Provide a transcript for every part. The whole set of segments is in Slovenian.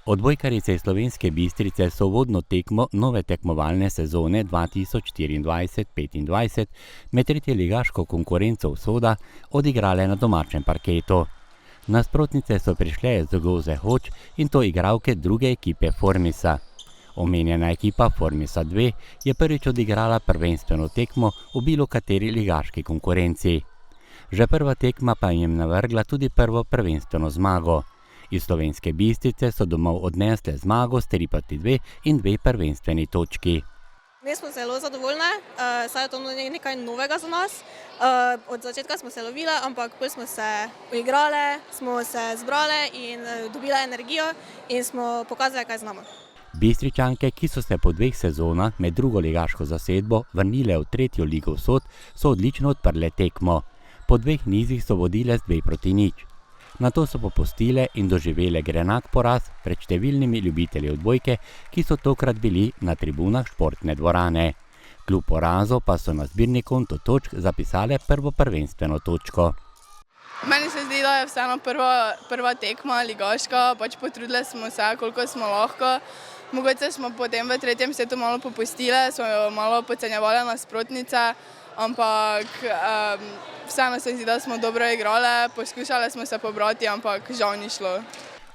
Odbojkarice iz Slovenske Bistrice so uvodno tekmo nove tekmovalne sezone 2024-25 med tretjeligaško konkurenco Usoda odigrale na domačem parketu. Nasprotnice so prišle z Zagozze Hoč in to igralke druge ekipe Formisa. Omenjena ekipa Formisa 2 je prvič odigrala prvenstveno tekmo v bilo kateri ligaški konkurenci. Že prva tekma pa jim navrgla tudi prvo prvenstveno zmago. Iz Slovenske Bistrice so domov odnesle zmago s 3-2 in 2 prvenstveni točki. Mi smo zelo zadovoljne, saj je to nekaj novega za nas. Od začetka smo se lovile, ampak potem smo se uigrale, smo se zbrale in dobile energijo in smo pokazali, kaj znamo. Bistričanke, ki so se po 2 sezonah med drugo ligaško zasedbo vrnile v tretjo ligo Usod, so odlično odprle tekmo. Po 2 nizih so vodile z 2-0. Nato so popustile in doživele grenak poraz pred številnimi ljubitelji odbojke, ki so tokrat bili na tribunah športne dvorane. Kljub porazu pa so na zbirni konto točk zapisale prvo prvenstveno točko. Meni se zdi, da je vseeno prva tekma ligaška, pač potrudile smo se, koliko smo lahko. Mogoče smo potem v tretjem setu malo popustile, smo malo podcenjevali nasprotnice, ampak vseeno se zdi, da smo dobro igrale, poskušale smo se pobrati, ampak žal ni šlo.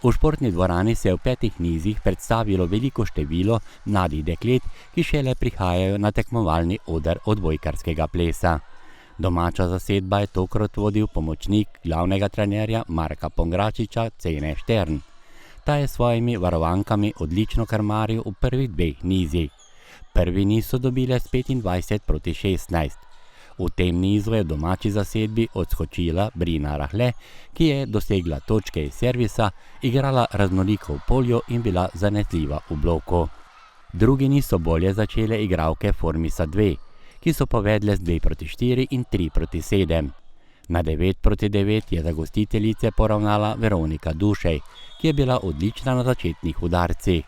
V športni dvorani se je v 5 nizih predstavilo veliko število mladih deklet, ki šele prihajajo na tekmovalni oder odbojkarskega plesa. Domača zasedba je tokrat vodil pomočnik glavnega trenerja Marka Pongračiča Cene Štern. Ta je s svojimi varovankami odlično krmaril v prvih 2 nizih. Prvi niz so dobile s 25-16. V tem nizu je domači zasedbi odskočila Brina Rahle, ki je dosegla točke iz servisa, igrala raznoliko v polju in bila zanesljiva v bloku. Drugi niz so bolje začele igralke Formisa 2, ki so povedle z 2-4 in 3-7. Na 9-9 je za gostiteljice poravnala Veronika Dušej, ki je bila odlična na začetnih udarcih.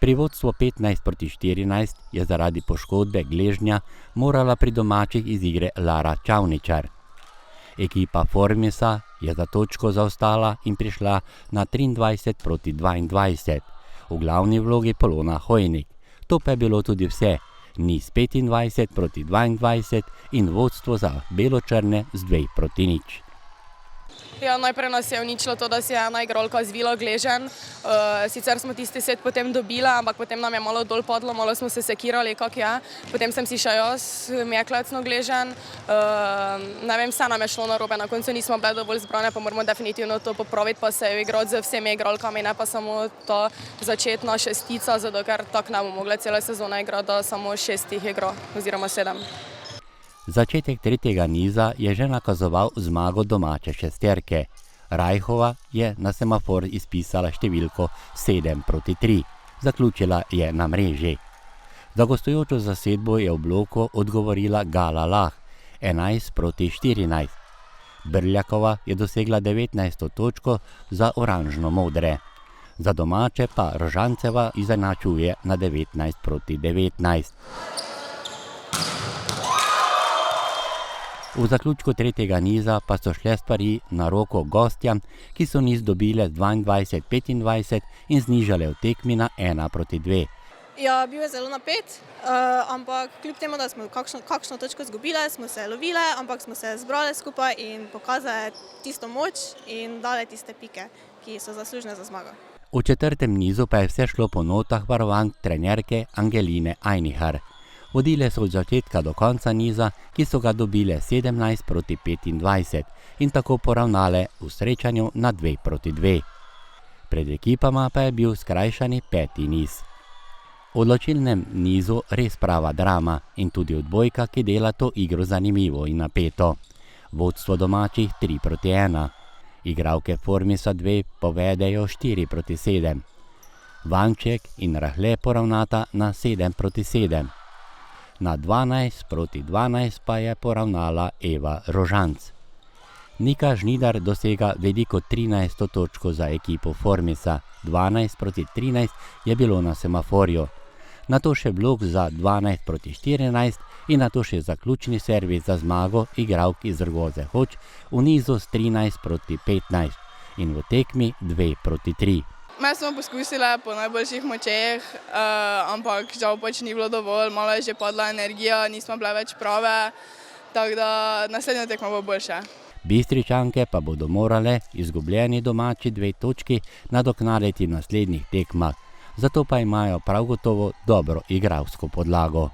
Pri vodstvu 15-14 je zaradi poškodbe gležnja morala pri domačih iz igre Lara Čavničar. Ekipa Formisa je za točko zaostala in prišla na 23-22. V glavni vlogi Polona Hojnik. To pa je bilo tudi vse. Niz 25-22 in vodstvo za beločrne z 2-0. Ja, najprej nas je uničilo to, da si je ena igralka zvila gleženj. Sicer smo tisti set potem dobile, ampak potem nam je malo dol padlo, malo smo se sekirali, kak je. Potem sem si še jaz meklecno gleženj. Ne vem, vse nam je šlo narobe, na koncu nismo bile dovolj zbrane, pa moramo definitivno to popraviti, pa se igrati z vsemi igralkami, ne pa samo ta začetna šestica, zato ker tako ne bomo mogle cele sezone igrati, da samo 6 igra, oziroma 7. Začetek tretjega niza je že nakazoval zmago domače šesterke. Rajhova je na semafor izpisala številko 7-3. Zaključila je na mreži. Za gostujočo zasedbo je v bloku odgovorila Gala Lah 11-14. Brljakova je dosegla 19. točko za oranžno-modre. Za domače pa Rožanceva izenačuje na 19-19. V zaključku tretjega niza pa so šle stvari na roko gostjam, ki so niz dobile 22-25 in znižale v tekmi na 1-2. Ja, bil je zelo napet, ampak kljub temu, da smo kakšno točko izgubile, smo se lovile, ampak smo se zbrale skupaj in pokazale tisto moč in dale tiste pike, ki so zaslužne za zmago. V četrtem nizu pa je vse šlo po notah varovank trenerke Angeline Ajnihar. Vodile so od začetka do konca niza, ki so ga dobile 17-25 in tako poravnale v srečanju na 2-2. Pred ekipama pa je bil skrajšani 5. niz. V odločilnem nizu res prava drama in tudi odbojka, ki dela to igro zanimivo in napeto. Vodstvo domačih 3-1. Igralke Formisa 2 povedejo 4-7. Vanček in Rahle poravnata na 7-7. Na 12-12 pa je poravnala Eva Rožanc. Nika Žnidar dosega veliko 13. točko za ekipo Formisa, 12-13 je bilo na semaforju. Nato še blok za 12-14 in nato še zaključni servis za zmago igralk iz Zagozze Hoč v nizu s 13-15 in v tekmi 2-3. Mi smo poskusile po najboljših močeh, ampak žal pač ni bilo dovolj, malo je že padla energija, nismo bile več prave, tako da naslednja tekma bo boljša. Bistričanke pa bodo morale izgubljeni domači 2 točki nadoknaditi v naslednjih tekmah, zato pa imajo prav gotovo dobro igralsko podlago.